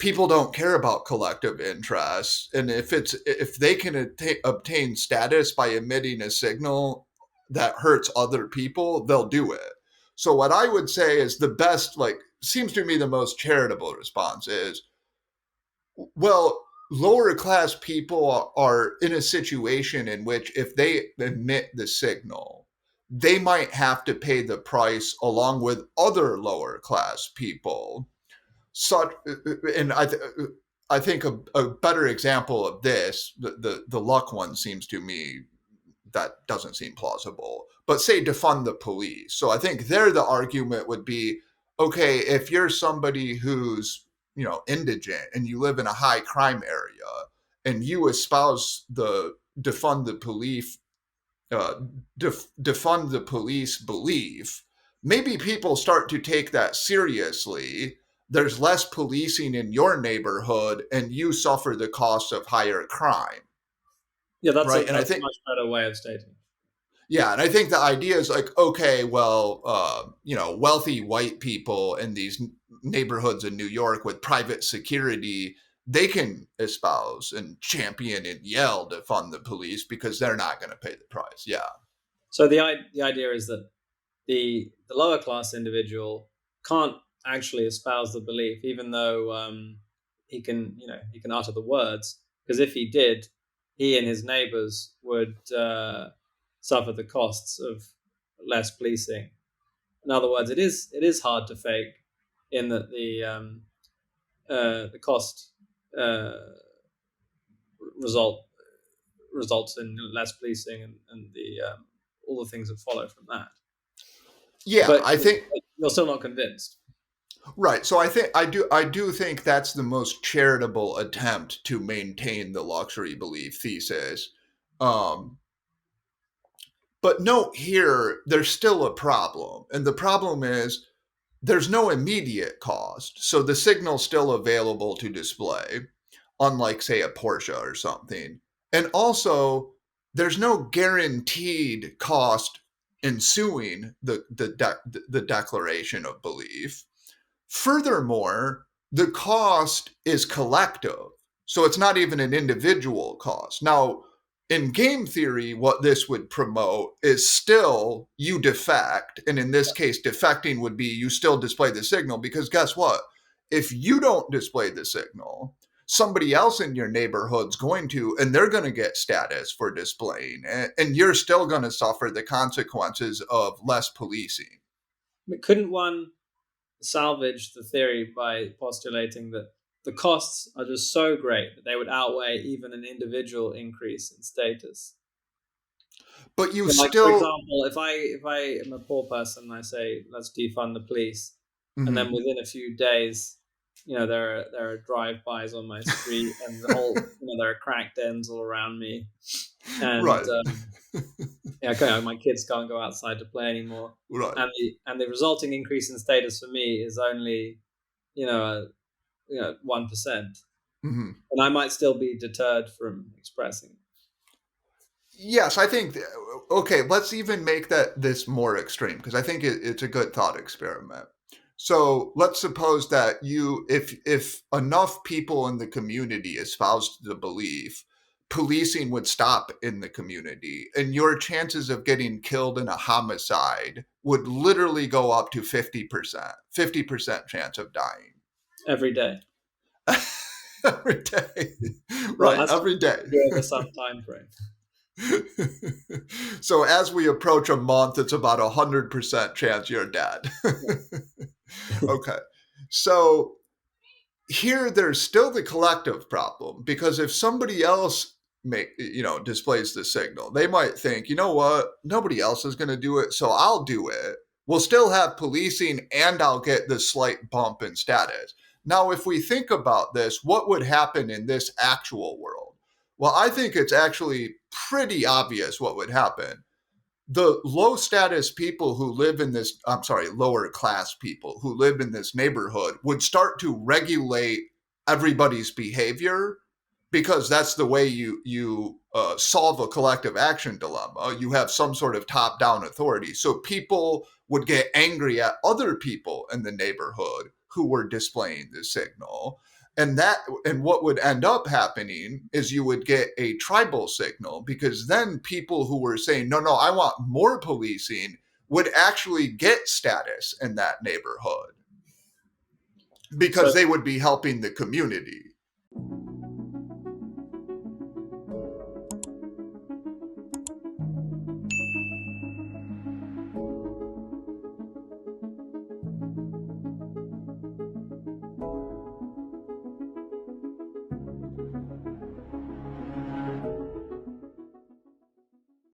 people don't care about collective interests, and if they can obtain status by emitting a signal that hurts other people, they'll do it. So what I would say is the best, like, seems to me the most charitable response is, well, lower class people are in a situation in which if they emit the signal, they might have to pay the price along with other lower class people. Such, and I think a better example of this, the luck one seems to me that doesn't seem plausible. But say defund the police. So I think there the argument would be, okay, if you're somebody who's, indigent and you live in a high crime area and you espouse the defund the police defund the police belief, maybe people start to take that seriously. There's less policing in your neighborhood and you suffer the cost of higher crime. Yeah, that's Right. And I that's a think, much better way of stating it. yeah, and I think the idea is like, okay, well, wealthy white people in these neighborhoods in New York with private security, they can espouse and champion and yell to fund the police because they're not going to pay the price. Yeah. So the idea is that the lower class individual can't actually espouse the belief, even though he can utter the words, because if he did, he and his neighbors would suffer the costs of less policing. In other words, it is hard to fake, in that the cost result results in less policing, and the all the things that follow from that. Yeah, But I think you're still not convinced. right. So I do think that's the most charitable attempt to maintain the luxury belief thesis. Um, but note here, there's still a problem, and the problem is there's no immediate cost. So the signal's still available to display, unlike, say, a Porsche or something. And also, there's no guaranteed cost ensuing the declaration of belief. Furthermore, the cost is collective. So it's not even an individual cost. Now, in game theory, what this would promote is still you defect. And in this case, defecting would be you still display the signal, because guess what? If you don't display the signal, somebody else in your neighborhood's going to, and they're going to get status for displaying it, and you're still going to suffer the consequences of less policing. But couldn't one salvage the theory by postulating that the costs are just so great that they would outweigh even an individual increase in status? But you So, like, for still, example, if I am a poor person and I say let's defund the police, and then mhm, within a few days, there are drive-bys on my street, and the whole there are crack dens all around me, and right, yeah, okay, my kids can't go outside to play anymore, right. and the resulting increase in status for me is only, 1%, Mhm. and I might still be deterred from expressing. Yes, I think. Okay, let's even make this more extreme, because I think it's a good thought experiment. So let's suppose that if enough people in the community espoused the belief, policing would stop in the community, and your chances of getting killed in a homicide would literally go up to 50%, 50% chance of dying Every day. every day, Well, it right? has to Every day. be over some time frame. So as we approach a month, it's about 100% chance you're dead. Okay. So here there's still the collective problem, because if somebody else displays the signal, they might think, you know what, nobody else is going to do it, so I'll do it. We'll still have policing and I'll get this slight bump in status. Now, if we think about this, what would happen in this actual world? Well, I think it's actually pretty obvious what would happen. The low status people who live in this, I'm sorry, lower class people who live in this neighborhood would start to regulate everybody's behavior, because that's the way you solve a collective action dilemma. You have some sort of top down authority. So people would get angry at other people in the neighborhood who were displaying the signal. And what would end up happening is you would get a tribal signal, because then people who were saying, no, no, I want more policing, would actually get status in that neighborhood So because they would be helping the community.